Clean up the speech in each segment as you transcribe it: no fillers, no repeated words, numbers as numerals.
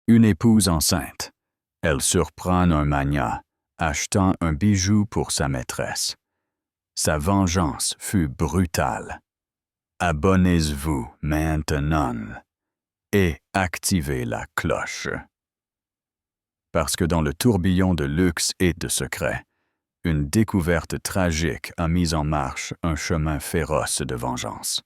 Une épouse enceinte. Elle surprend un magnat, achetant un bijou pour sa maîtresse. Sa vengeance fut brutale. Abonnez-vous maintenant et activez la cloche. Parce que dans le tourbillon de luxe et de secrets, une découverte tragique a mis en marche un chemin féroce de vengeance.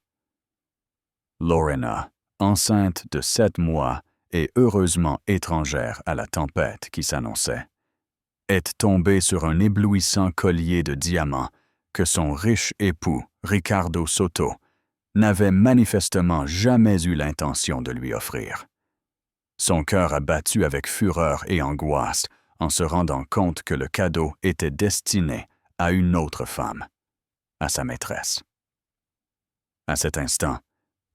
Lorena, enceinte de 7 mois et heureusement étrangère à la tempête qui s'annonçait, est tombée sur un éblouissant collier de diamants que son riche époux, Ricardo Soto, n'avait manifestement jamais eu l'intention de lui offrir. Son cœur a battu avec fureur et angoisse en se rendant compte que le cadeau était destiné à une autre femme, à sa maîtresse. À cet instant,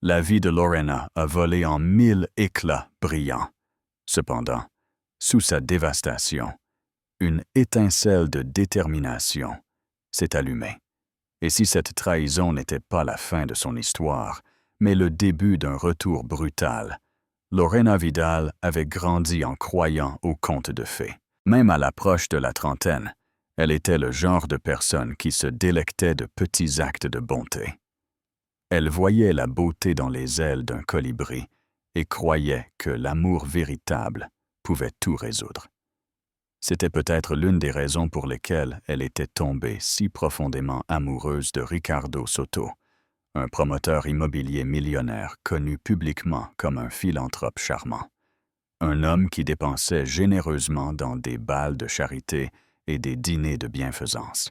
la vie de Lorena a volé en 1000 éclats brillants. Cependant, sous sa dévastation, une étincelle de détermination s'est allumée. Et si cette trahison n'était pas la fin de son histoire, mais le début d'un retour brutal, Lorena Vidal avait grandi en croyant aux contes de fées. Même à l'approche de la trentaine, elle était le genre de personne qui se délectait de petits actes de bonté. Elle voyait la beauté dans les ailes d'un colibri et croyait que l'amour véritable pouvait tout résoudre. C'était peut-être l'une des raisons pour lesquelles elle était tombée si profondément amoureuse de Ricardo Soto, un promoteur immobilier millionnaire connu publiquement comme un philanthrope charmant. Un homme qui dépensait généreusement dans des bals de charité et des dîners de bienfaisance.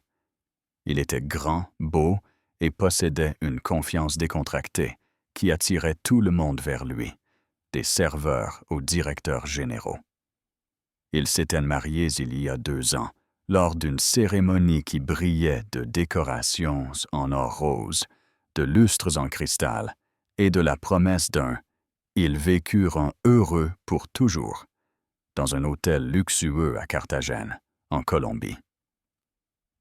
Il était grand, beau et possédait une confiance décontractée qui attirait tout le monde vers lui, des serveurs aux directeurs généraux. Ils s'étaient mariés il y a 2 ans, lors d'une cérémonie qui brillait de décorations en or rose, de lustres en cristal et de la promesse d'un « ils vécurent heureux pour toujours » dans un hôtel luxueux à Carthagène, en Colombie.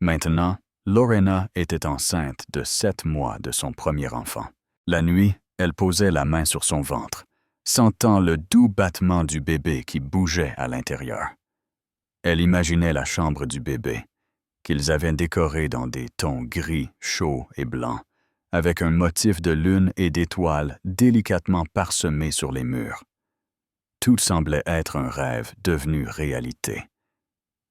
Maintenant, Lorena était enceinte de 7 mois de son premier enfant. La nuit, elle posait la main sur son ventre, sentant le doux battement du bébé qui bougeait à l'intérieur. Elle imaginait la chambre du bébé, qu'ils avaient décorée dans des tons gris, chauds et blancs, avec un motif de lune et d'étoiles délicatement parsemé sur les murs. Tout semblait être un rêve devenu réalité.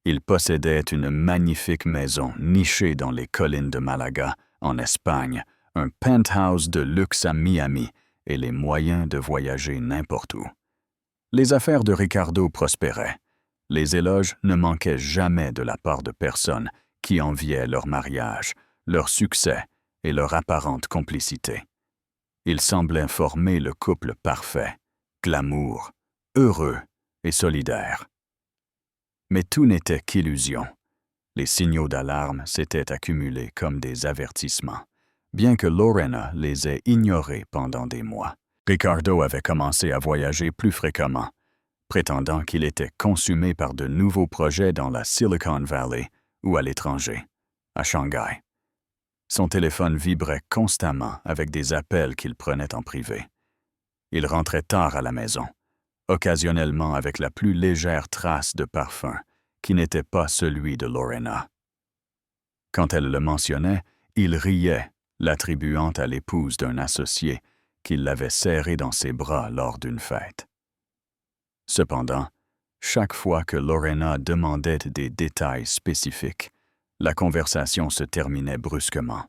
Il possédait une magnifique maison nichée dans les collines de Malaga, en Espagne, un penthouse de luxe à Miami et les moyens de voyager n'importe où. Les affaires de Ricardo prospéraient. Les éloges ne manquaient jamais de la part de personnes qui enviaient leur mariage, leur succès et leur apparente complicité. Il semblait former le couple parfait, glamour, heureux et solidaire. Mais tout n'était qu'illusion. Les signaux d'alarme s'étaient accumulés comme des avertissements, bien que Lorena les ait ignorés pendant des mois. Ricardo avait commencé à voyager plus fréquemment, prétendant qu'il était consumé par de nouveaux projets dans la Silicon Valley ou à l'étranger, à Shanghai. Son téléphone vibrait constamment avec des appels qu'il prenait en privé. Il rentrait tard à la maison, occasionnellement avec la plus légère trace de parfum, qui n'était pas celui de Lorena. Quand elle le mentionnait, il riait, l'attribuant à l'épouse d'un associé qui l'avait serré dans ses bras lors d'une fête. Cependant, chaque fois que Lorena demandait des détails spécifiques, la conversation se terminait brusquement.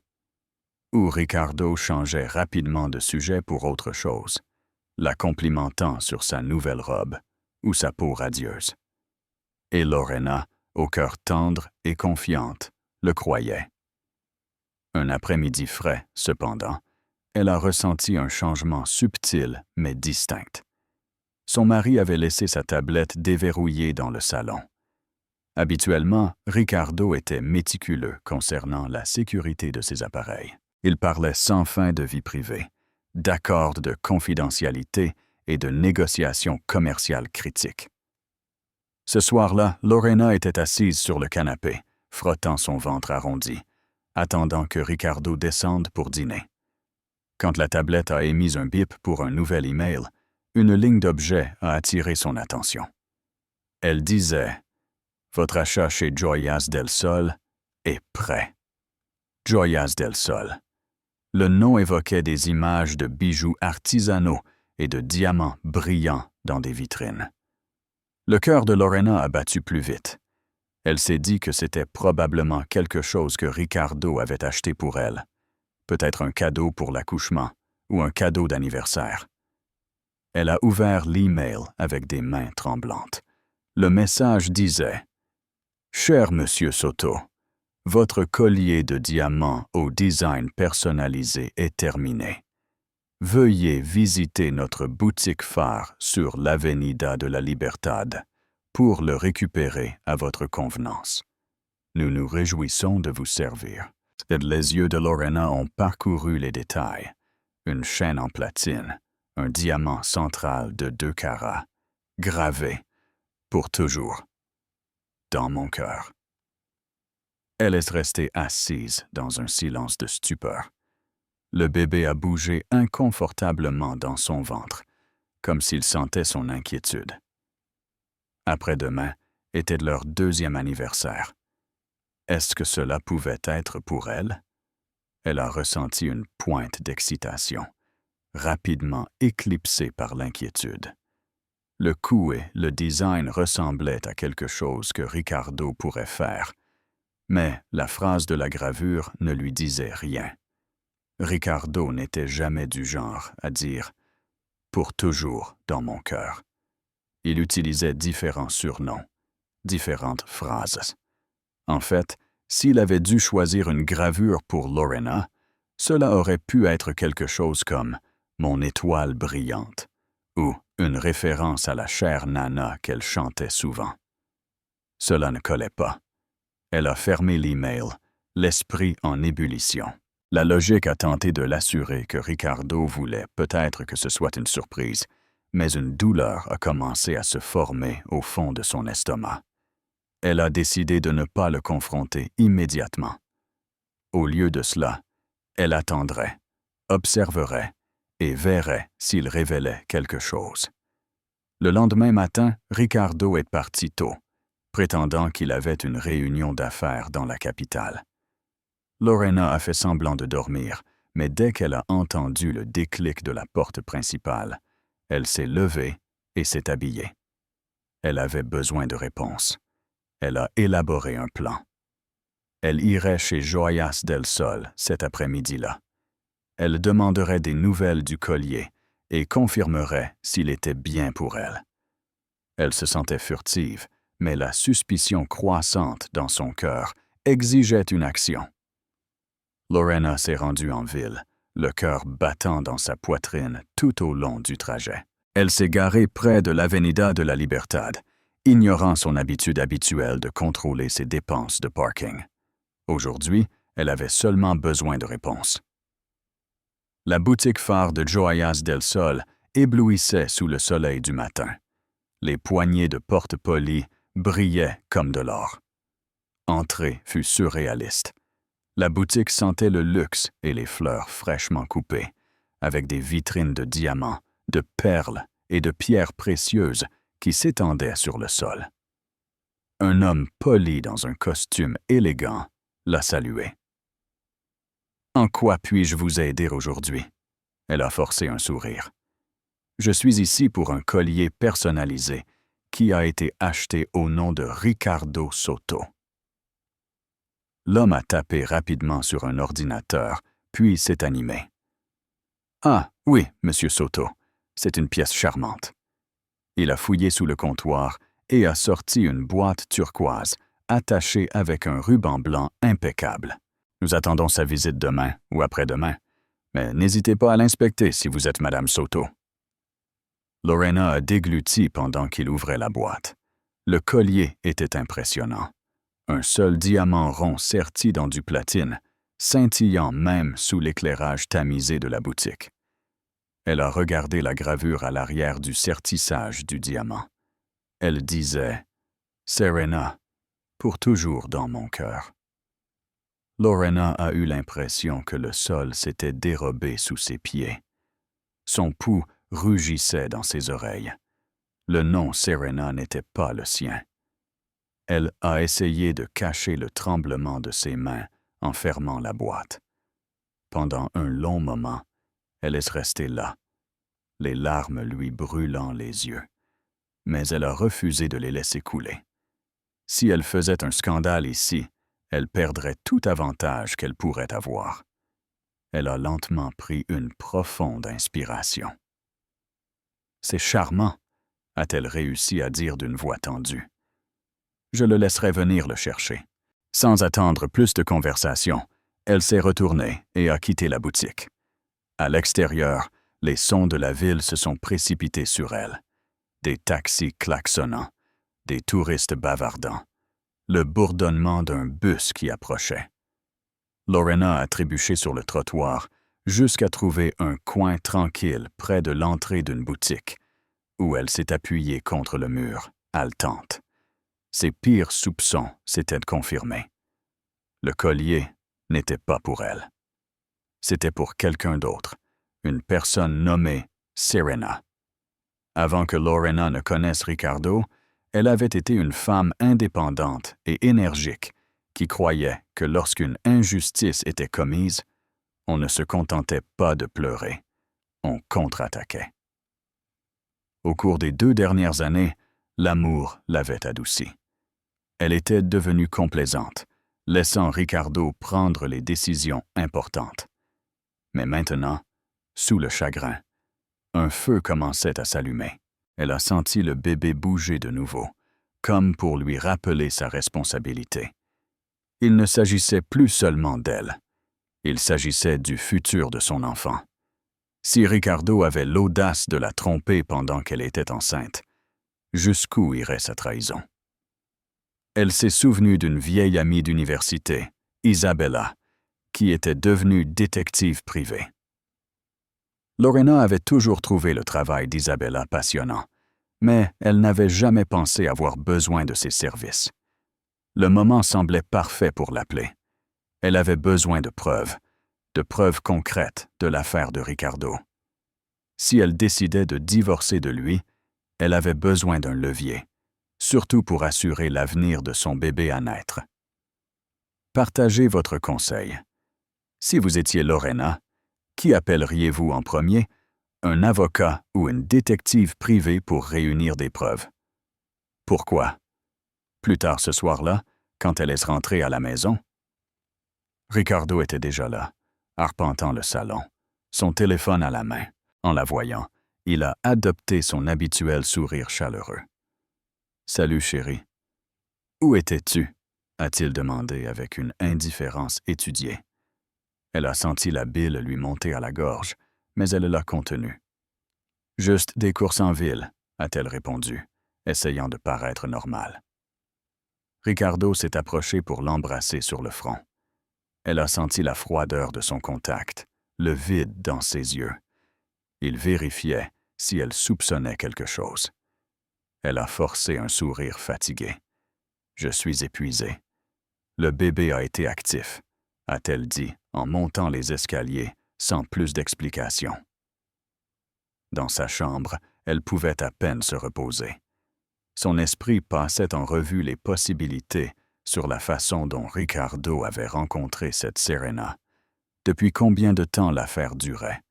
Ou Ricardo changeait rapidement de sujet pour autre chose, la complimentant sur sa nouvelle robe ou sa peau radieuse. Et Lorena, au cœur tendre et confiante, le croyait. Un après-midi frais, cependant, elle a ressenti un changement subtil mais distinct. Son mari avait laissé sa tablette déverrouillée dans le salon. Habituellement, Ricardo était méticuleux concernant la sécurité de ses appareils. Il parlait sans fin de vie privée, d'accords de confidentialité et de négociations commerciales critiques. Ce soir-là, Lorena était assise sur le canapé, frottant son ventre arrondi, attendant que Ricardo descende pour dîner. Quand la tablette a émis un bip pour un nouvel email, une ligne d'objets a attiré son attention. Elle disait « Votre achat chez Joyas del Sol est prêt. » Joyas del Sol. Le nom évoquait des images de bijoux artisanaux et de diamants brillants dans des vitrines. Le cœur de Lorena a battu plus vite. Elle s'est dit que c'était probablement quelque chose que Ricardo avait acheté pour elle. Peut-être un cadeau pour l'accouchement ou un cadeau d'anniversaire. Elle a ouvert l'email avec des mains tremblantes. Le message disait « Cher Monsieur Soto, votre collier de diamants au design personnalisé est terminé. Veuillez visiter notre boutique phare sur l'Avenida de la Libertad pour le récupérer à votre convenance. Nous nous réjouissons de vous servir. » Les yeux de Lorena ont parcouru les détails. Une chaîne en platine, un diamant central de 2 carats, gravé, pour toujours, dans mon cœur. Elle est restée assise dans un silence de stupeur. Le bébé a bougé inconfortablement dans son ventre, comme s'il sentait son inquiétude. Après-demain était leur 2e anniversaire. Est-ce que cela pouvait être pour elle? Elle a ressenti une pointe d'excitation, rapidement éclipsée par l'inquiétude. Le coup et le design ressemblaient à quelque chose que Ricardo pourrait faire, mais la phrase de la gravure ne lui disait rien. Ricardo n'était jamais du genre à dire « pour toujours dans mon cœur ». Il utilisait différents surnoms, différentes phrases. En fait, s'il avait dû choisir une gravure pour Lorena, cela aurait pu être quelque chose comme « mon étoile brillante » ou une référence à la chère Nana qu'elle chantait souvent. Cela ne collait pas. Elle a fermé l'email, l'esprit en ébullition. La logique a tenté de l'assurer que Ricardo voulait peut-être que ce soit une surprise, mais une douleur a commencé à se former au fond de son estomac. Elle a décidé de ne pas le confronter immédiatement. Au lieu de cela, elle attendrait, observerait et verrait s'il révélait quelque chose. Le lendemain matin, Ricardo est parti tôt, prétendant qu'il avait une réunion d'affaires dans la capitale. Lorena a fait semblant de dormir, mais dès qu'elle a entendu le déclic de la porte principale, elle s'est levée et s'est habillée. Elle avait besoin de réponses. Elle a élaboré un plan. Elle irait chez Joyas del Sol cet après-midi-là. Elle demanderait des nouvelles du collier et confirmerait s'il était bien pour elle. Elle se sentait furtive, mais la suspicion croissante dans son cœur exigeait une action. Lorena s'est rendue en ville, le cœur battant dans sa poitrine tout au long du trajet. Elle s'est garée près de l'Avenida de la Libertad, ignorant son habitude habituelle de contrôler ses dépenses de parking. Aujourd'hui, elle avait seulement besoin de réponses. La boutique phare de Joyas del Sol éblouissait sous le soleil du matin. Les poignées de porte polies brillaient comme de l'or. Entrée fut surréaliste. La boutique sentait le luxe et les fleurs fraîchement coupées, avec des vitrines de diamants, de perles et de pierres précieuses qui s'étendaient sur le sol. Un homme poli dans un costume élégant l'a salué. « En quoi puis-je vous aider aujourd'hui? » Elle a forcé un sourire. « Je suis ici pour un collier personnalisé qui a été acheté au nom de Ricardo Soto. » L'homme a tapé rapidement sur un ordinateur, puis s'est animé. « Ah, oui, Monsieur Soto, c'est une pièce charmante. » Il a fouillé sous le comptoir et a sorti une boîte turquoise attachée avec un ruban blanc impeccable. Nous attendons sa visite demain ou après-demain, mais n'hésitez pas à l'inspecter si vous êtes Madame Soto. Lorena a dégluti pendant qu'il ouvrait la boîte. Le collier était impressionnant. Un seul diamant rond serti dans du platine, scintillant même sous l'éclairage tamisé de la boutique. Elle a regardé la gravure à l'arrière du sertissage du diamant. Elle disait « Serena, pour toujours dans mon cœur. » Lorena a eu l'impression que le sol s'était dérobé sous ses pieds. Son pouls rugissait dans ses oreilles. Le nom Serena n'était pas le sien. Elle a essayé de cacher le tremblement de ses mains en fermant la boîte. Pendant un long moment, elle est restée là, les larmes lui brûlant les yeux. Mais elle a refusé de les laisser couler. Si elle faisait un scandale ici, elle perdrait tout avantage qu'elle pourrait avoir. Elle a lentement pris une profonde inspiration. « C'est charmant », a-t-elle réussi à dire d'une voix tendue. « Je le laisserai venir le chercher. » Sans attendre plus de conversation, elle s'est retournée et a quitté la boutique. À l'extérieur, les sons de la ville se sont précipités sur elle. Des taxis klaxonnant, des touristes bavardant, le bourdonnement d'un bus qui approchait. Lorena a trébuché sur le trottoir jusqu'à trouver un coin tranquille près de l'entrée d'une boutique, où elle s'est appuyée contre le mur, haletante. Ses pires soupçons s'étaient confirmés. Le collier n'était pas pour elle. C'était pour quelqu'un d'autre, une personne nommée Serena. Avant que Lorena ne connaisse Ricardo, elle avait été une femme indépendante et énergique qui croyait que lorsqu'une injustice était commise, on ne se contentait pas de pleurer, on contre-attaquait. Au cours des 2 dernières années, l'amour l'avait adoucie. Elle était devenue complaisante, laissant Ricardo prendre les décisions importantes. Mais maintenant, sous le chagrin, un feu commençait à s'allumer. Elle a senti le bébé bouger de nouveau, comme pour lui rappeler sa responsabilité. Il ne s'agissait plus seulement d'elle. Il s'agissait du futur de son enfant. Si Ricardo avait l'audace de la tromper pendant qu'elle était enceinte, jusqu'où irait sa trahison? Elle s'est souvenue d'une vieille amie d'université, Isabella, qui était devenue détective privée. Lorena avait toujours trouvé le travail d'Isabella passionnant, mais elle n'avait jamais pensé avoir besoin de ses services. Le moment semblait parfait pour l'appeler. Elle avait besoin de preuves concrètes de l'affaire de Ricardo. Si elle décidait de divorcer de lui, elle avait besoin d'un levier, surtout pour assurer l'avenir de son bébé à naître. Partagez votre conseil. Si vous étiez Lorena, qui appelleriez-vous en premier, un avocat ou une détective privée pour réunir des preuves? Pourquoi? Plus tard ce soir-là, quand elle est rentrée à la maison, Ricardo était déjà là, arpentant le salon, son téléphone à la main. En la voyant, il a adopté son habituel sourire chaleureux. « Salut, chérie. »« Où étais-tu? » a-t-il demandé avec une indifférence étudiée. Elle a senti la bile lui monter à la gorge, mais elle l'a contenue. « Juste des courses en ville, » a-t-elle répondu, essayant de paraître normale. Ricardo s'est approché pour l'embrasser sur le front. Elle a senti la froideur de son contact, le vide dans ses yeux. Il vérifiait si elle soupçonnait quelque chose. Elle a forcé un sourire fatigué. « Je suis épuisée. Le bébé a été actif, » a-t-elle dit en montant les escaliers sans plus d'explication. Dans sa chambre, elle pouvait à peine se reposer. Son esprit passait en revue les possibilités sur la façon dont Ricardo avait rencontré cette Serena, depuis combien de temps l'affaire durait,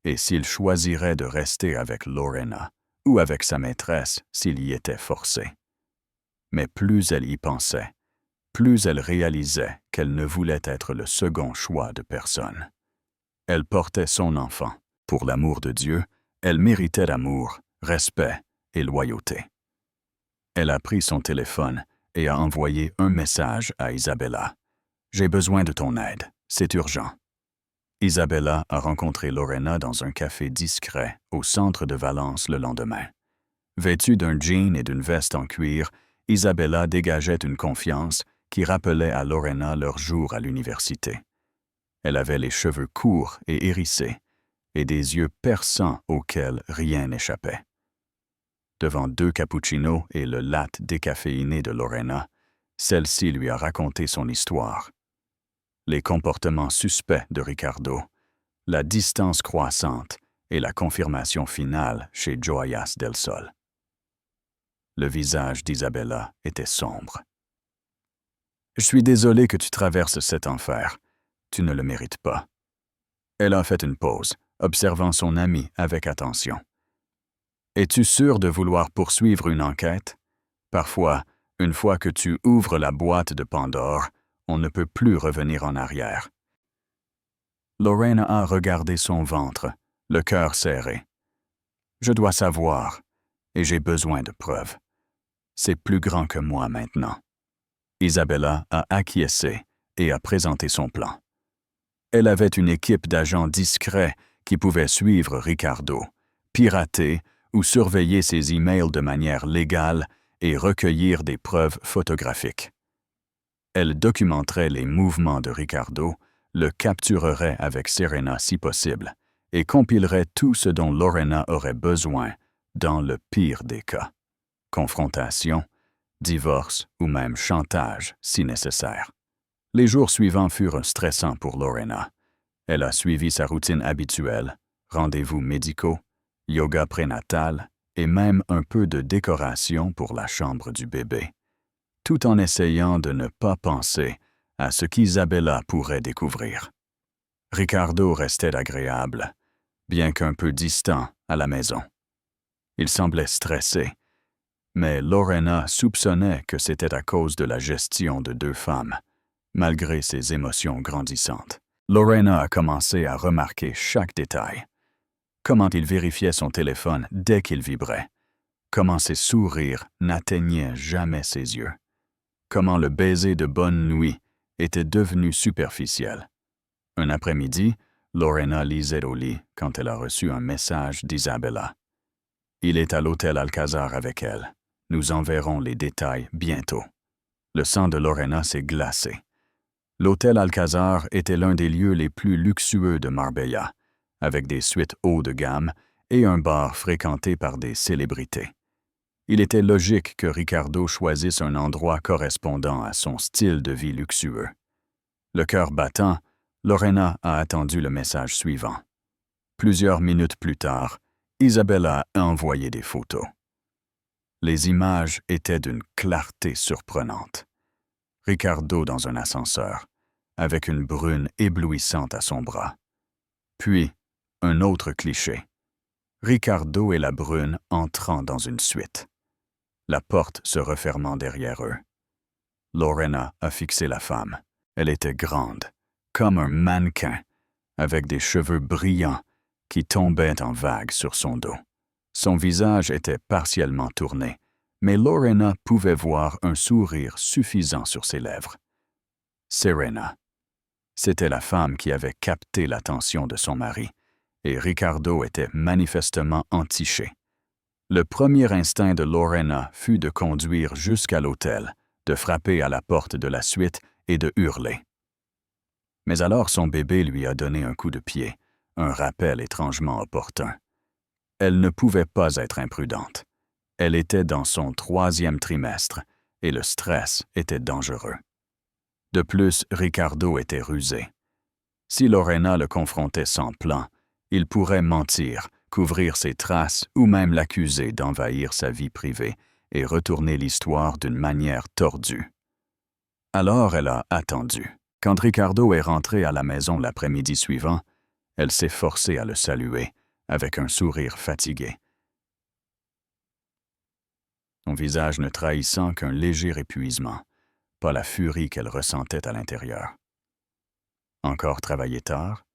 et s'il choisirait de rester avec Lorena ou avec sa maîtresse s'il y était forcé. Mais plus elle y pensait, plus elle réalisait qu'elle ne voulait être le second choix de personne. Elle portait son enfant. Pour l'amour de Dieu, elle méritait amour, respect et loyauté. Elle a pris son téléphone et a envoyé un message à Isabella. « J'ai besoin de ton aide, c'est urgent. » Isabella a rencontré Lorena dans un café discret au centre de Valence le lendemain. Vêtue d'un jean et d'une veste en cuir, Isabella dégageait une confiance qui rappelait à Lorena leur jour à l'université. Elle avait les cheveux courts et hérissés, et des yeux perçants auxquels rien n'échappait. Devant 2 cappuccinos et le latte décaféiné de Lorena, celle-ci lui a raconté son histoire. Les comportements suspects de Ricardo, la distance croissante et la confirmation finale chez Joyas del Sol. Le visage d'Isabella était sombre. « Je suis désolé que tu traverses cet enfer. Tu ne le mérites pas. » Elle a fait une pause, observant son ami avec attention. « Es-tu sûr de vouloir poursuivre une enquête? Parfois, une fois que tu ouvres la boîte de Pandore, on ne peut plus revenir en arrière. » Lorena a regardé son ventre, le cœur serré. « Je dois savoir, et j'ai besoin de preuves. C'est plus grand que moi maintenant. » Isabella a acquiescé et a présenté son plan. Elle avait une équipe d'agents discrets qui pouvaient suivre Ricardo, pirater ou surveiller ses emails de manière légale et recueillir des preuves photographiques. Elle documenterait les mouvements de Ricardo, le capturerait avec Serena si possible, et compilerait tout ce dont Lorena aurait besoin dans le pire des cas. Confrontation, divorce ou même chantage si nécessaire. Les jours suivants furent stressants pour Lorena. Elle a suivi sa routine habituelle, rendez-vous médicaux, yoga prénatal et même un peu de décoration pour la chambre du bébé, tout en essayant de ne pas penser à ce qu'Isabella pourrait découvrir. Ricardo restait agréable, bien qu'un peu distant à la maison. Il semblait stressé, mais Lorena soupçonnait que c'était à cause de la gestion de 2 femmes, malgré ses émotions grandissantes. Lorena a commencé à remarquer chaque détail. Comment il vérifiait son téléphone dès qu'il vibrait. Comment ses sourires n'atteignaient jamais ses yeux. Comment le baiser de bonne nuit était devenu superficiel. Un après-midi, Lorena lisait au lit quand elle a reçu un message d'Isabella. « Il est à l'hôtel Alcazar avec elle. Nous enverrons les détails bientôt. » Le sang de Lorena s'est glacé. L'hôtel Alcazar était l'un des lieux les plus luxueux de Marbella, avec des suites haut de gamme et un bar fréquenté par des célébrités. Il était logique que Ricardo choisisse un endroit correspondant à son style de vie luxueux. Le cœur battant, Lorena a attendu le message suivant. Plusieurs minutes plus tard, Isabella a envoyé des photos. Les images étaient d'une clarté surprenante. Ricardo dans un ascenseur, avec une brune éblouissante à son bras. Puis, un autre cliché. Ricardo et la brune entrant dans une suite. La porte se refermant derrière eux. Lorena a fixé la femme. Elle était grande, comme un mannequin, avec des cheveux brillants qui tombaient en vagues sur son dos. Son visage était partiellement tourné, mais Lorena pouvait voir un sourire suffisant sur ses lèvres. Serena. C'était la femme qui avait capté l'attention de son mari, et Ricardo était manifestement entiché. Le premier instinct de Lorena fut de conduire jusqu'à l'hôtel, de frapper à la porte de la suite et de hurler. Mais alors son bébé lui a donné un coup de pied, un rappel étrangement opportun. Elle ne pouvait pas être imprudente. Elle était dans son 3e trimestre et le stress était dangereux. De plus, Ricardo était rusé. Si Lorena le confrontait sans plan, il pourrait mentir, couvrir ses traces ou même l'accuser d'envahir sa vie privée et retourner l'histoire d'une manière tordue. Alors elle a attendu. Quand Ricardo est rentré à la maison l'après-midi suivant, elle s'est forcée à le saluer, avec un sourire fatigué. Son visage ne trahissant qu'un léger épuisement, pas la furie qu'elle ressentait à l'intérieur. « Encore travaillé tard ?»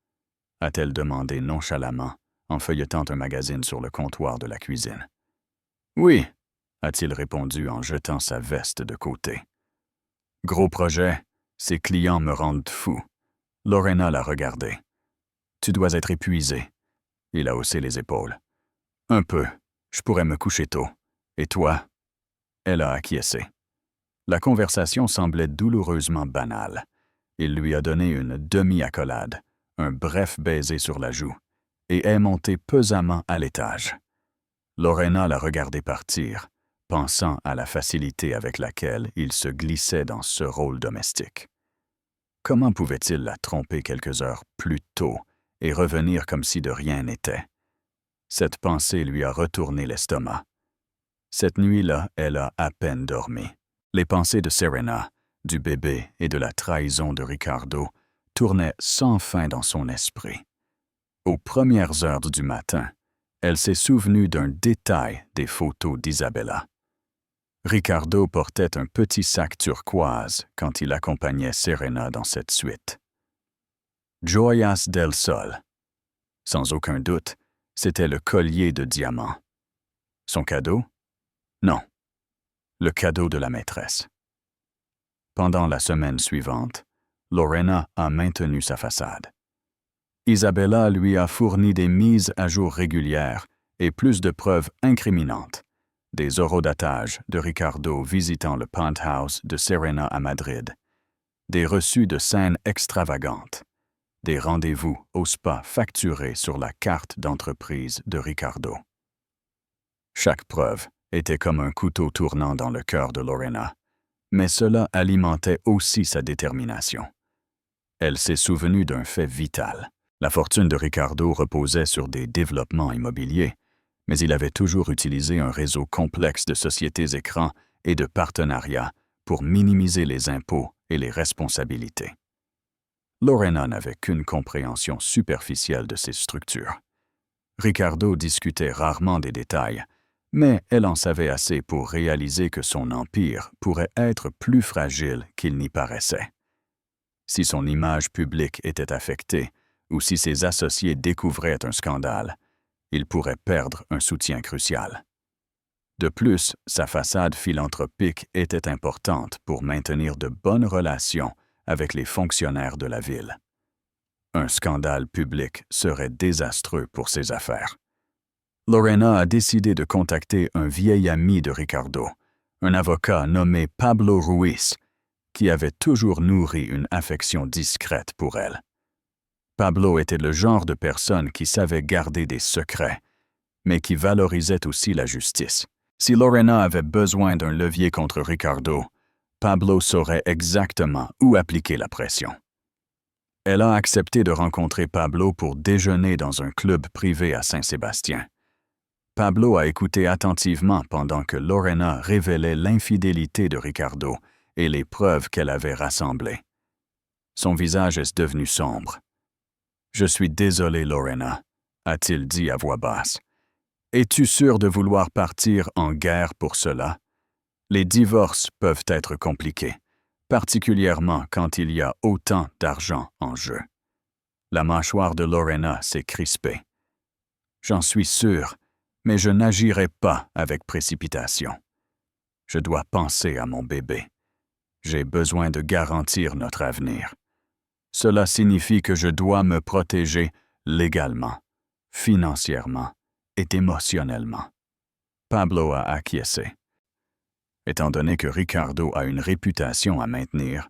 a-t-elle demandé nonchalamment, en feuilletant un magazine sur le comptoir de la cuisine. « Oui », a-t-il répondu en jetant sa veste de côté. « Gros projet, ces clients me rendent fou. » Lorena l'a regardé. « Tu dois être épuisé. » Il a haussé les épaules. « Un peu. Je pourrais me coucher tôt. Et toi? » Elle a acquiescé. La conversation semblait douloureusement banale. Il lui a donné une demi-accolade, un bref baiser sur la joue, et est monté pesamment à l'étage. Lorena l'a regardé partir, pensant à la facilité avec laquelle il se glissait dans ce rôle domestique. Comment pouvait-il la tromper quelques heures plus tôt et revenir comme si de rien n'était? Cette pensée lui a retourné l'estomac. Cette nuit-là, elle a à peine dormi. Les pensées de Serena, du bébé et de la trahison de Ricardo tournaient sans fin dans son esprit. Aux premières heures du matin, elle s'est souvenue d'un détail des photos d'Isabella. Ricardo portait un petit sac turquoise quand il accompagnait Serena dans cette suite. Joyas del Sol. Sans aucun doute, c'était le collier de diamants. Son cadeau? Non. Le cadeau de la maîtresse. Pendant la semaine suivante, Lorena a maintenu sa façade. Isabella lui a fourni des mises à jour régulières et plus de preuves incriminantes. Des horodatages de Ricardo visitant le penthouse de Serena à Madrid, des reçus de scènes extravagantes, des rendez-vous au spa facturés sur la carte d'entreprise de Ricardo. Chaque preuve était comme un couteau tournant dans le cœur de Lorena, mais cela alimentait aussi sa détermination. Elle s'est souvenue d'un fait vital. La fortune de Ricardo reposait sur des développements immobiliers, mais il avait toujours utilisé un réseau complexe de sociétés écrans et de partenariats pour minimiser les impôts et les responsabilités. Lorena n'avait qu'une compréhension superficielle de ces structures. Ricardo discutait rarement des détails, mais elle en savait assez pour réaliser que son empire pourrait être plus fragile qu'il n'y paraissait. Si son image publique était affectée, ou si ses associés découvraient un scandale, il pourrait perdre un soutien crucial. De plus, sa façade philanthropique était importante pour maintenir de bonnes relations avec les fonctionnaires de la ville. Un scandale public serait désastreux pour ses affaires. Lorena a décidé de contacter un vieil ami de Ricardo, un avocat nommé Pablo Ruiz, qui avait toujours nourri une affection discrète pour elle. Pablo était le genre de personne qui savait garder des secrets, mais qui valorisait aussi la justice. Si Lorena avait besoin d'un levier contre Ricardo, Pablo saurait exactement où appliquer la pression. Elle a accepté de rencontrer Pablo pour déjeuner dans un club privé à Saint-Sébastien. Pablo a écouté attentivement pendant que Lorena révélait l'infidélité de Ricardo et les preuves qu'elle avait rassemblées. Son visage est devenu sombre. « Je suis désolé, Lorena », a-t-il dit à voix basse. « Es-tu sûre de vouloir partir en guerre pour cela? Les divorces peuvent être compliqués, particulièrement quand il y a autant d'argent en jeu. » La mâchoire de Lorena s'est crispée. « J'en suis sûr, mais je n'agirai pas avec précipitation. Je dois penser à mon bébé. J'ai besoin de garantir notre avenir. Cela signifie que je dois me protéger légalement, financièrement et émotionnellement. » Pablo a acquiescé. Étant donné que Ricardo a une réputation à maintenir,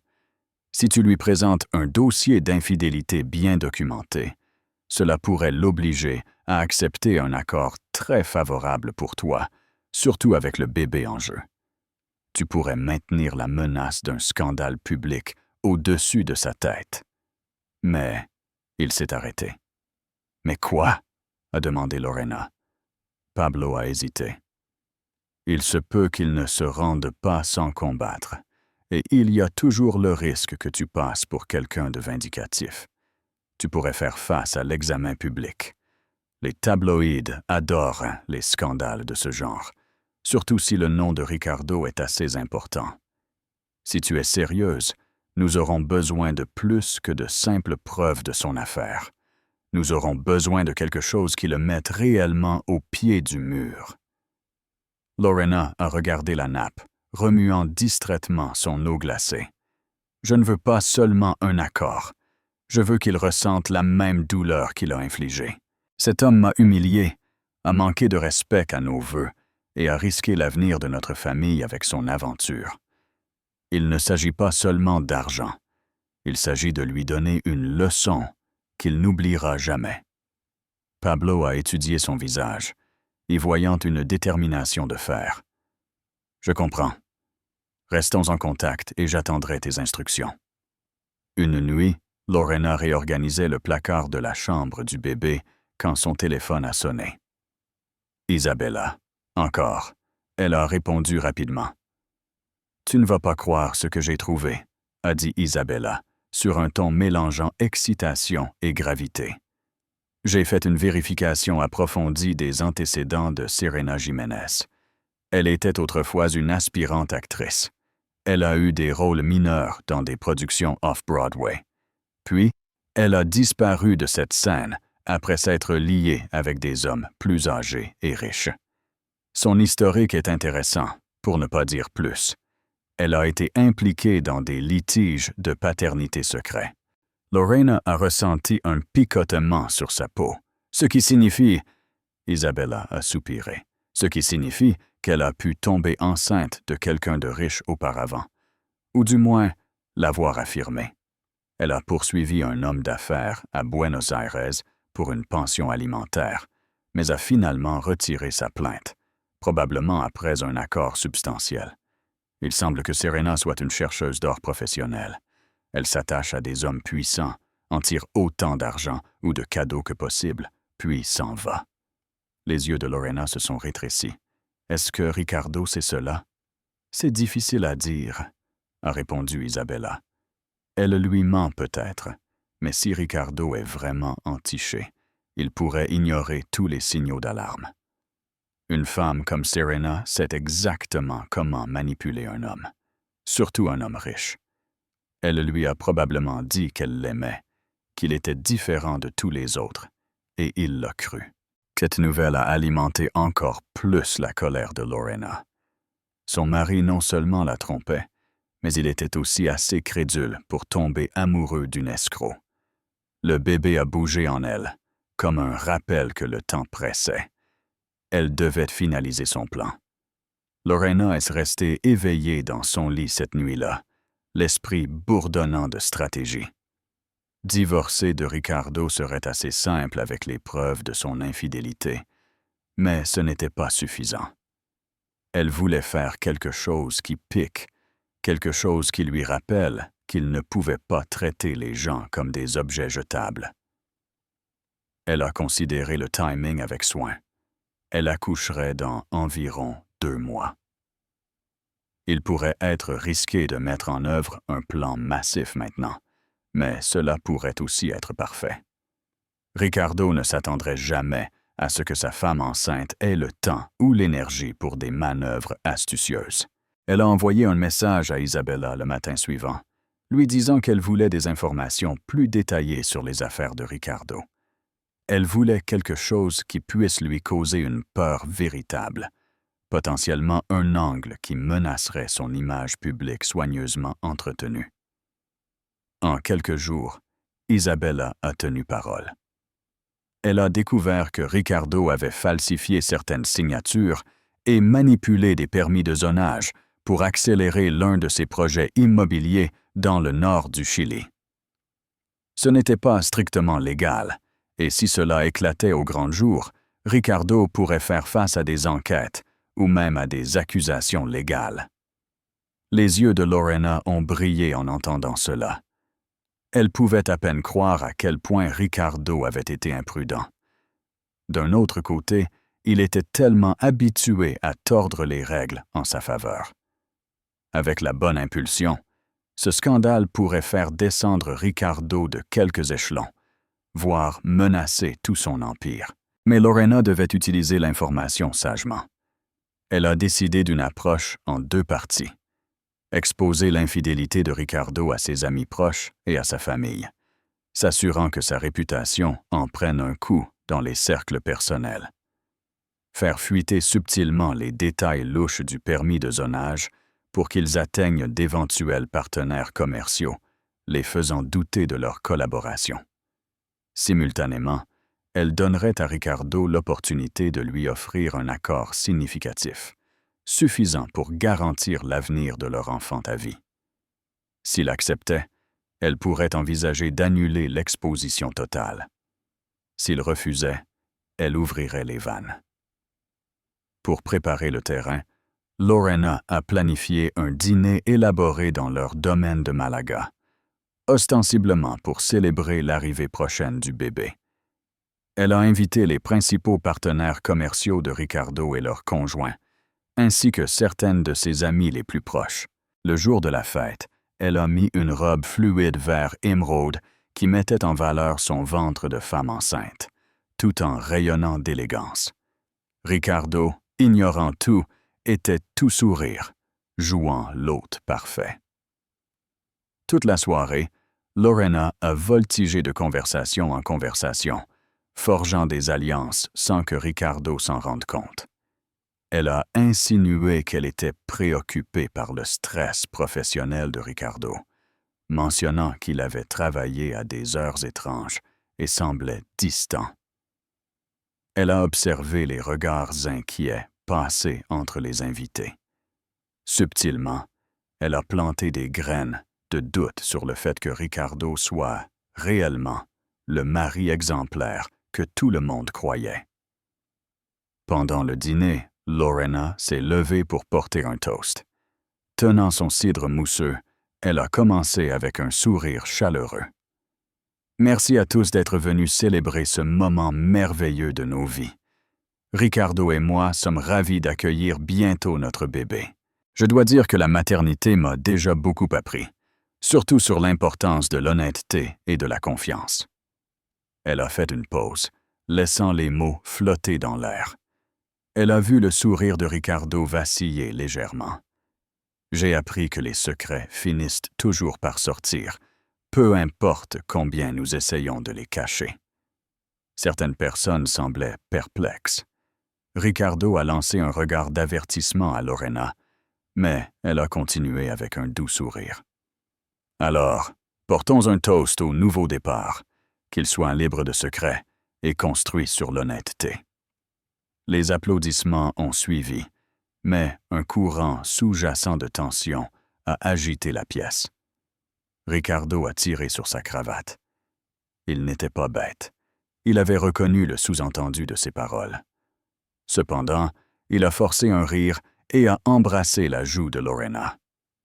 si tu lui présentes un dossier d'infidélité bien documenté, cela pourrait l'obliger à accepter un accord très favorable pour toi, surtout avec le bébé en jeu. Tu pourrais maintenir la menace d'un scandale public au-dessus de sa tête. Mais il s'est arrêté. « Mais quoi? » a demandé Lorena. Pablo a hésité. « Il se peut qu'il ne se rende pas sans combattre, et il y a toujours le risque que tu passes pour quelqu'un de vindicatif. Tu pourrais faire face à l'examen public. Les tabloïds adorent les scandales de ce genre, surtout si le nom de Ricardo est assez important. Si tu es sérieuse, nous aurons besoin de plus que de simples preuves de son affaire. Nous aurons besoin de quelque chose qui le mette réellement au pied du mur. » Lorena a regardé la nappe, remuant distraitement son eau glacée. « Je ne veux pas seulement un accord. Je veux qu'il ressente la même douleur qu'il a infligée. Cet homme m'a humilié, a manqué de respect à nos vœux et a risqué l'avenir de notre famille avec son aventure. Il ne s'agit pas seulement d'argent. Il s'agit de lui donner une leçon qu'il n'oubliera jamais. » Pablo a étudié son visage, y voyant une détermination de fer. « Je comprends. Restons en contact et j'attendrai tes instructions. » Une nuit, Lorena réorganisait le placard de la chambre du bébé quand son téléphone a sonné. Isabella. Encore. Elle a répondu rapidement. Tu ne vas pas croire ce que j'ai trouvé, a dit Isabella, sur un ton mélangeant excitation et gravité. J'ai fait une vérification approfondie des antécédents de Serena Jiménez. Elle était autrefois une aspirante actrice. Elle a eu des rôles mineurs dans des productions off-Broadway. Puis, elle a disparu de cette scène après s'être liée avec des hommes plus âgés et riches. Son historique est intéressant, pour ne pas dire plus. Elle a été impliquée dans des litiges de paternité secret. Lorena a ressenti un picotement sur sa peau, ce qui signifie, Isabella a soupiré, ce qui signifie qu'elle a pu tomber enceinte de quelqu'un de riche auparavant, ou du moins l'avoir affirmé. Elle a poursuivi un homme d'affaires à Buenos Aires pour une pension alimentaire, mais a finalement retiré sa plainte, probablement après un accord substantiel. Il semble que Serena soit une chercheuse d'or professionnelle. Elle s'attache à des hommes puissants, en tire autant d'argent ou de cadeaux que possible, puis s'en va. Les yeux de Lorena se sont rétrécis. Est-ce que Ricardo sait cela? C'est difficile à dire, a répondu Isabella. Elle lui ment peut-être, mais si Ricardo est vraiment entiché, il pourrait ignorer tous les signaux d'alarme. Une femme comme Serena sait exactement comment manipuler un homme, surtout un homme riche. Elle lui a probablement dit qu'elle l'aimait, qu'il était différent de tous les autres, et il l'a cru. Cette nouvelle a alimenté encore plus la colère de Lorena. Son mari non seulement la trompait, mais il était aussi assez crédule pour tomber amoureux d'une escroc. Le bébé a bougé en elle, comme un rappel que le temps pressait. Elle devait finaliser son plan. Lorena est restée éveillée dans son lit cette nuit-là, l'esprit bourdonnant de stratégie. Divorcer de Ricardo serait assez simple avec les preuves de son infidélité, mais ce n'était pas suffisant. Elle voulait faire quelque chose qui pique, quelque chose qui lui rappelle qu'il ne pouvait pas traiter les gens comme des objets jetables. Elle a considéré le timing avec soin. Elle accoucherait dans environ 2 mois. Il pourrait être risqué de mettre en œuvre un plan massif maintenant, mais cela pourrait aussi être parfait. Ricardo ne s'attendrait jamais à ce que sa femme enceinte ait le temps ou l'énergie pour des manœuvres astucieuses. Elle a envoyé un message à Isabella le matin suivant, lui disant qu'elle voulait des informations plus détaillées sur les affaires de Ricardo. Elle voulait quelque chose qui puisse lui causer une peur véritable, potentiellement un angle qui menacerait son image publique soigneusement entretenue. En quelques jours, Isabella a tenu parole. Elle a découvert que Ricardo avait falsifié certaines signatures et manipulé des permis de zonage pour accélérer l'un de ses projets immobiliers dans le nord du Chili. Ce n'était pas strictement légal, et si cela éclatait au grand jour, Ricardo pourrait faire face à des enquêtes ou même à des accusations légales. Les yeux de Lorena ont brillé en entendant cela. Elle pouvait à peine croire à quel point Ricardo avait été imprudent. D'un autre côté, il était tellement habitué à tordre les règles en sa faveur. Avec la bonne impulsion, ce scandale pourrait faire descendre Ricardo de quelques échelons, voire menacer tout son empire. Mais Lorena devait utiliser l'information sagement. Elle a décidé d'une approche en 2 parties. Exposer l'infidélité de Ricardo à ses amis proches et à sa famille, s'assurant que sa réputation en prenne un coup dans les cercles personnels. Faire fuiter subtilement les détails louches du permis de zonage pour qu'ils atteignent d'éventuels partenaires commerciaux, les faisant douter de leur collaboration. Simultanément, elle donnerait à Ricardo l'opportunité de lui offrir un accord significatif, suffisant pour garantir l'avenir de leur enfant à vie. S'il acceptait, elle pourrait envisager d'annuler l'exposition totale. S'il refusait, elle ouvrirait les vannes. Pour préparer le terrain, Lorena a planifié un dîner élaboré dans leur domaine de Malaga, ostensiblement pour célébrer l'arrivée prochaine du bébé. Elle a invité les principaux partenaires commerciaux de Ricardo et leurs conjoints, ainsi que certaines de ses amies les plus proches. Le jour de la fête, elle a mis une robe fluide vert émeraude qui mettait en valeur son ventre de femme enceinte, tout en rayonnant d'élégance. Ricardo, ignorant tout, était tout sourire, jouant l'hôte parfait. Toute la soirée, Lorena a voltigé de conversation en conversation, forgeant des alliances sans que Ricardo s'en rende compte. Elle a insinué qu'elle était préoccupée par le stress professionnel de Ricardo, mentionnant qu'il avait travaillé à des heures étranges et semblait distant. Elle a observé les regards inquiets passer entre les invités. Subtilement, elle a planté des graines de doute sur le fait que Ricardo soit, réellement, le mari exemplaire que tout le monde croyait. Pendant le dîner, Lorena s'est levée pour porter un toast. Tenant son cidre mousseux, elle a commencé avec un sourire chaleureux. « Merci à tous d'être venus célébrer ce moment merveilleux de nos vies. Ricardo et moi sommes ravis d'accueillir bientôt notre bébé. Je dois dire que la maternité m'a déjà beaucoup appris, surtout sur l'importance de l'honnêteté et de la confiance. » Elle a fait une pause, laissant les mots flotter dans l'air. Elle a vu le sourire de Ricardo vaciller légèrement. J'ai appris que les secrets finissent toujours par sortir, peu importe combien nous essayons de les cacher. Certaines personnes semblaient perplexes. Ricardo a lancé un regard d'avertissement à Lorena, mais elle a continué avec un doux sourire. Alors, portons un toast au nouveau départ, qu'il soit libre de secrets et construit sur l'honnêteté. Les applaudissements ont suivi, mais un courant sous-jacent de tension a agité la pièce. Ricardo a tiré sur sa cravate. Il n'était pas bête. Il avait reconnu le sous-entendu de ses paroles. Cependant, il a forcé un rire et a embrassé la joue de Lorena.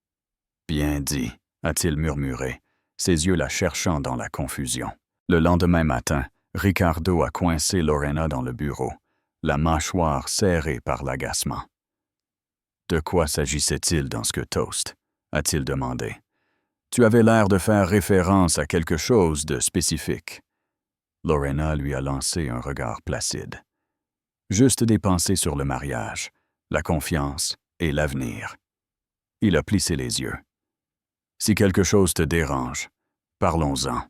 « Bien dit », a-t-il murmuré, ses yeux la cherchant dans la confusion. Le lendemain matin, Ricardo a coincé Lorena dans le bureau, la mâchoire serrée par l'agacement. « De quoi s'agissait-il dans ce toast ?» a-t-il demandé. « Tu avais l'air de faire référence à quelque chose de spécifique. » Lorena lui a lancé un regard placide. Juste des pensées sur le mariage, la confiance et l'avenir. Il a plissé les yeux. « Si quelque chose te dérange, parlons-en. »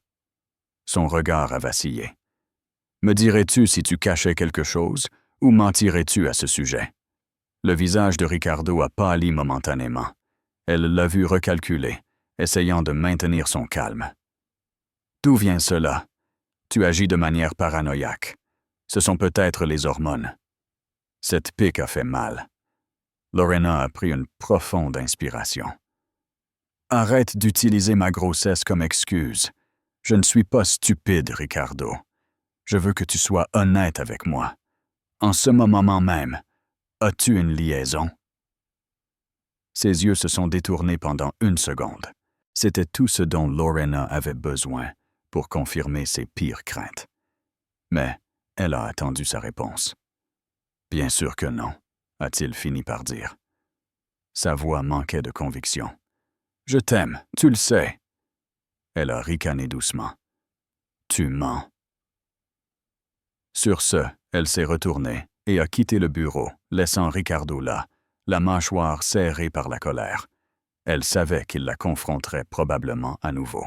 Son regard a vacillé. « Me dirais-tu si tu cachais quelque chose ou mentirais-tu à ce sujet? » Le visage de Ricardo a pâli momentanément. Elle l'a vu recalculer, essayant de maintenir son calme. « D'où vient cela? Tu agis de manière paranoïaque. Ce sont peut-être les hormones. » Cette pique a fait mal. Lorena a pris une profonde inspiration. « Arrête d'utiliser ma grossesse comme excuse. Je ne suis pas stupide, Ricardo. Je veux que tu sois honnête avec moi. En ce moment même, as-tu une liaison? » Ses yeux se sont détournés pendant une seconde. C'était tout ce dont Lorena avait besoin pour confirmer ses pires craintes. Mais elle a attendu sa réponse. « Bien sûr que non, » a-t-il fini par dire. Sa voix manquait de conviction. « Je t'aime, tu le sais. » Elle a ricané doucement. « Tu mens. » Sur ce, elle s'est retournée et a quitté le bureau, laissant Ricardo là, la mâchoire serrée par la colère. Elle savait qu'il la confronterait probablement à nouveau.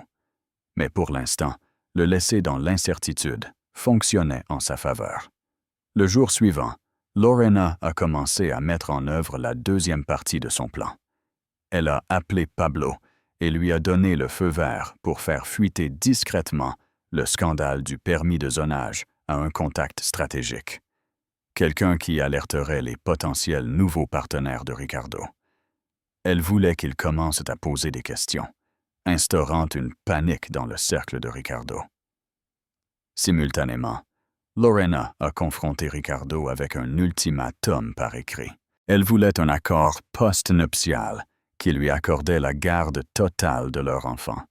Mais pour l'instant, le laisser dans l'incertitude fonctionnait en sa faveur. Le jour suivant, Lorena a commencé à mettre en œuvre la deuxième partie de son plan. Elle a appelé Pablo et lui a donné le feu vert pour faire fuiter discrètement le scandale du permis de zonage à un contact stratégique. Quelqu'un qui alerterait les potentiels nouveaux partenaires de Ricardo. Elle voulait qu'il commence à poser des questions, instaurant une panique dans le cercle de Ricardo. Simultanément, Lorena a confronté Ricardo avec un ultimatum par écrit. Elle voulait un accord post-nuptial qui lui accordait la garde totale de leur enfant,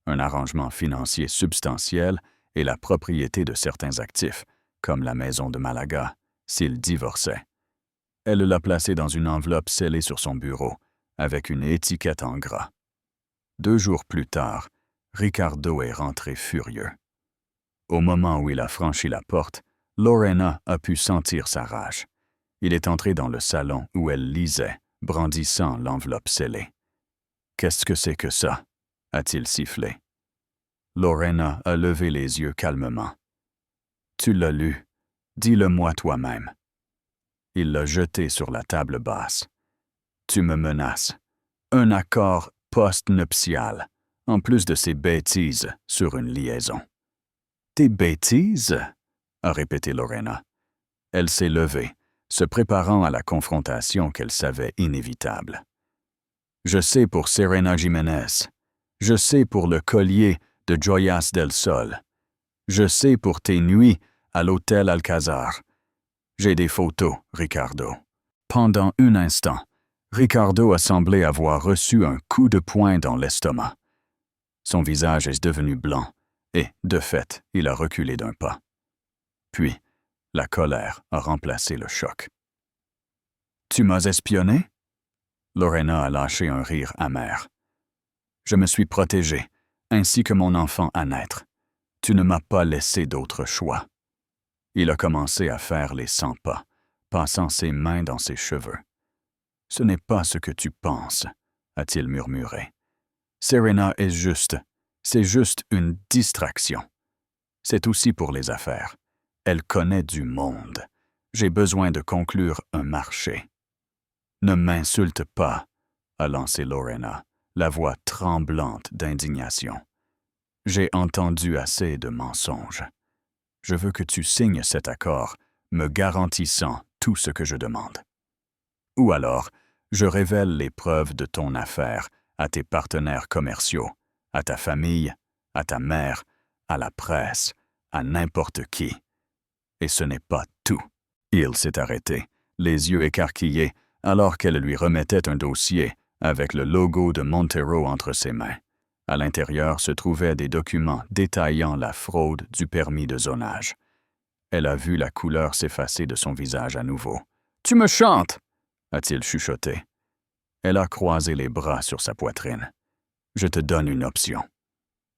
un arrangement financier substantiel et la propriété de certains actifs, comme la maison de Malaga, s'ils divorçaient. Elle l'a placé dans une enveloppe scellée sur son bureau, avec une étiquette en gras. 2 jours plus tard, Ricardo est rentré furieux. Au moment où il a franchi la porte, Lorena a pu sentir sa rage. Il est entré dans le salon où elle lisait, brandissant l'enveloppe scellée. « Qu'est-ce que c'est que ça ?» a-t-il sifflé. Lorena a levé les yeux calmement. « Tu l'as lu. Dis-le-moi toi-même. » Il l'a jeté sur la table basse. « Tu me menaces. Un accord post-nuptial, en plus de ces bêtises sur une liaison. »« Des bêtises ?» a répété Lorena. Elle s'est levée, se préparant à la confrontation qu'elle savait inévitable. « Je sais pour Serena Jiménez. Je sais pour le collier de Joyas del Sol. Je sais pour tes nuits à l'hôtel Alcazar. J'ai des photos, Ricardo. » Pendant un instant, Ricardo a semblé avoir reçu un coup de poing dans l'estomac. Son visage est devenu blanc et, de fait, il a reculé d'un pas. Puis, la colère a remplacé le choc. « Tu m'as espionné ?» Lorena a lâché un rire amer. « Je me suis protégé, ainsi que mon enfant à naître. Tu ne m'as pas laissé d'autre choix. » Il a commencé à faire les 100 pas, passant ses mains dans ses cheveux. « Ce n'est pas ce que tu penses, » a-t-il murmuré. « Serena est juste. C'est juste une distraction. C'est aussi pour les affaires. Elle connaît du monde. J'ai besoin de conclure un marché. »« Ne m'insulte pas, » a lancé Lorena, la voix tremblante d'indignation. « J'ai entendu assez de mensonges. Je veux que tu signes cet accord, me garantissant tout ce que je demande. Ou alors, je révèle les preuves de ton affaire à tes partenaires commerciaux, à ta famille, à ta mère, à la presse, à n'importe qui. Et ce n'est pas tout. » Il s'est arrêté, les yeux écarquillés, alors qu'elle lui remettait un dossier avec le logo de Montero entre ses mains. À l'intérieur se trouvaient des documents détaillant la fraude du permis de zonage. Elle a vu la couleur s'effacer de son visage à nouveau. « Tu me chantes !» a-t-il chuchoté. Elle a croisé les bras sur sa poitrine. « Je te donne une option.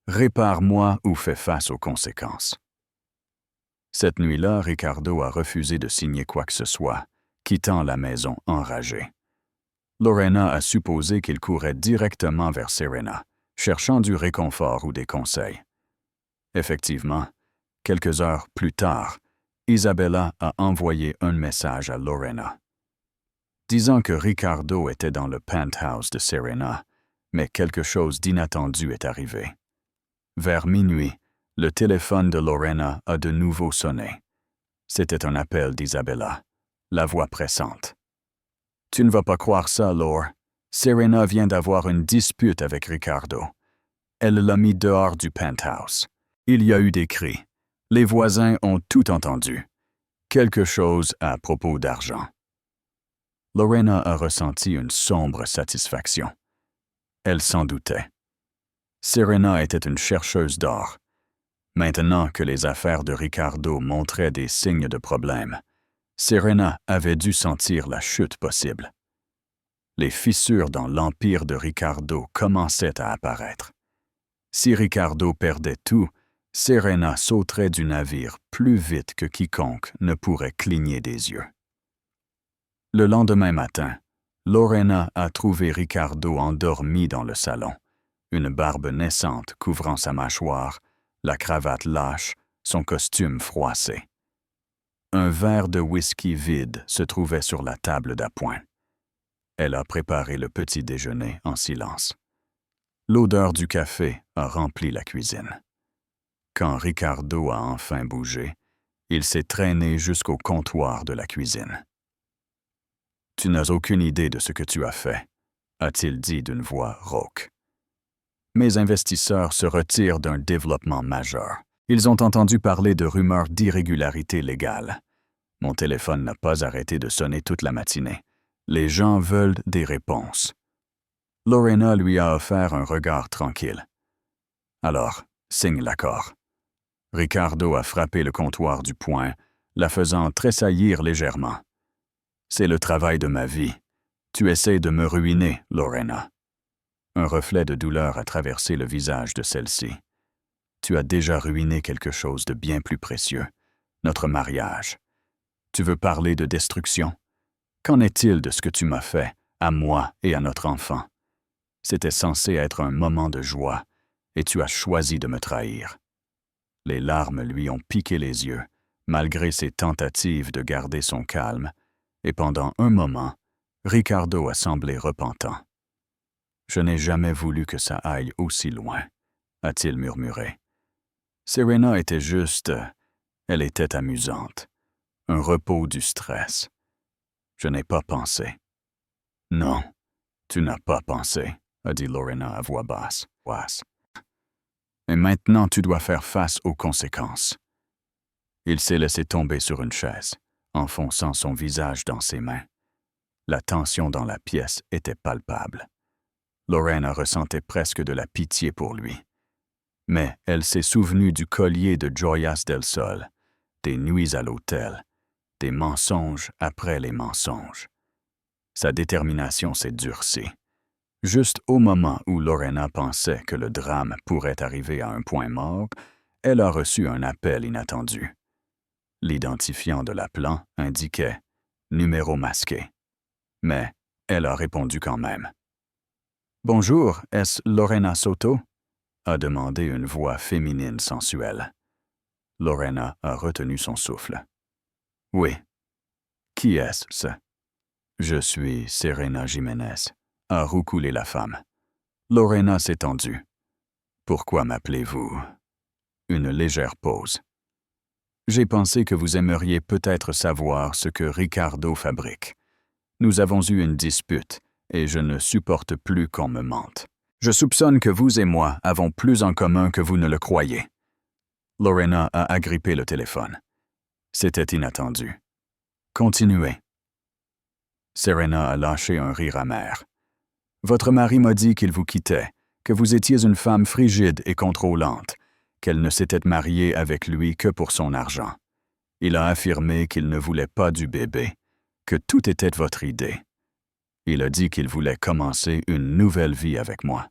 Répare-moi ou fais face aux conséquences. » Cette nuit-là, Ricardo a refusé de signer quoi que ce soit, quittant la maison enragé. Lorena a supposé qu'il courait directement vers Serena, cherchant du réconfort ou des conseils. Effectivement, quelques heures plus tard, Isabella a envoyé un message à Lorena, disant que Ricardo était dans le penthouse de Serena, mais quelque chose d'inattendu est arrivé. Vers minuit, le téléphone de Lorena a de nouveau sonné. C'était un appel d'Isabella, la voix pressante. « Tu ne vas pas croire ça, Laure. Serena vient d'avoir une dispute avec Ricardo. Elle l'a mis dehors du penthouse. Il y a eu des cris. Les voisins ont tout entendu. Quelque chose à propos d'argent. » Lorena a ressenti une sombre satisfaction. Elle s'en doutait. Serena était une chercheuse d'or. Maintenant que les affaires de Ricardo montraient des signes de problème, Serena avait dû sentir la chute possible. Les fissures dans l'empire de Ricardo commençaient à apparaître. Si Ricardo perdait tout, Serena sauterait du navire plus vite que quiconque ne pourrait cligner des yeux. Le lendemain matin, Lorena a trouvé Ricardo endormi dans le salon, une barbe naissante couvrant sa mâchoire, la cravate lâche, son costume froissé. Un verre de whisky vide se trouvait sur la table d'appoint. Elle a préparé le petit déjeuner en silence. L'odeur du café a rempli la cuisine. Quand Ricardo a enfin bougé, il s'est traîné jusqu'au comptoir de la cuisine. « Tu n'as aucune idée de ce que tu as fait, » a-t-il dit d'une voix rauque. « Mes investisseurs se retirent d'un développement majeur. Ils ont entendu parler de rumeurs d'irrégularités légales. Mon téléphone n'a pas arrêté de sonner toute la matinée. Les gens veulent des réponses. » Lorena lui a offert un regard tranquille. « Alors, signe l'accord. » Ricardo a frappé le comptoir du poing, la faisant tressaillir légèrement. « C'est le travail de ma vie. Tu essaies de me ruiner, Lorena. » Un reflet de douleur a traversé le visage de celle-ci. « Tu as déjà ruiné quelque chose de bien plus précieux, notre mariage. Tu veux parler de destruction? Qu'en est-il de ce que tu m'as fait, à moi et à notre enfant? C'était censé être un moment de joie, et tu as choisi de me trahir. » Les larmes lui ont piqué les yeux, malgré ses tentatives de garder son calme, et pendant un moment, Ricardo a semblé repentant. « Je n'ai jamais voulu que ça aille aussi loin, » a-t-il murmuré. Serena était juste... Elle était amusante. Un repos du stress. Je n'ai pas pensé. Non, tu n'as pas pensé, a dit Lorena à voix basse. Et maintenant tu dois faire face aux conséquences. Il s'est laissé tomber sur une chaise, enfonçant son visage dans ses mains. La tension dans la pièce était palpable. Lorena ressentait presque de la pitié pour lui. Mais elle s'est souvenue du collier de Joyas del Sol, des nuits à l'hôtel, des mensonges après les mensonges. Sa détermination s'est durcie. Juste au moment où Lorena pensait que le drame pourrait arriver à un point mort, elle a reçu un appel inattendu. L'identifiant de l'appelant indiquait « numéro masqué ». Mais elle a répondu quand même. « Bonjour, est-ce Lorena Soto ?» a demandé une voix féminine sensuelle. Lorena a retenu son souffle. « Oui. Qui est-ce? » « Je suis Serena Jiménez », a roucoulé la femme. Lorena s'est tendue. « Pourquoi m'appelez-vous » Une légère pause. « J'ai pensé que vous aimeriez peut-être savoir ce que Ricardo fabrique. Nous avons eu une dispute, et je ne supporte plus qu'on me mente. Je soupçonne que vous et moi avons plus en commun que vous ne le croyez. » Lorena a agrippé le téléphone. C'était inattendu. « Continuez. » Serena a lâché un rire amer. « Votre mari m'a dit qu'il vous quittait, que vous étiez une femme frigide et contrôlante, qu'elle ne s'était mariée avec lui que pour son argent. Il a affirmé qu'il ne voulait pas du bébé, que tout était votre idée. Il a dit qu'il voulait commencer une nouvelle vie avec moi.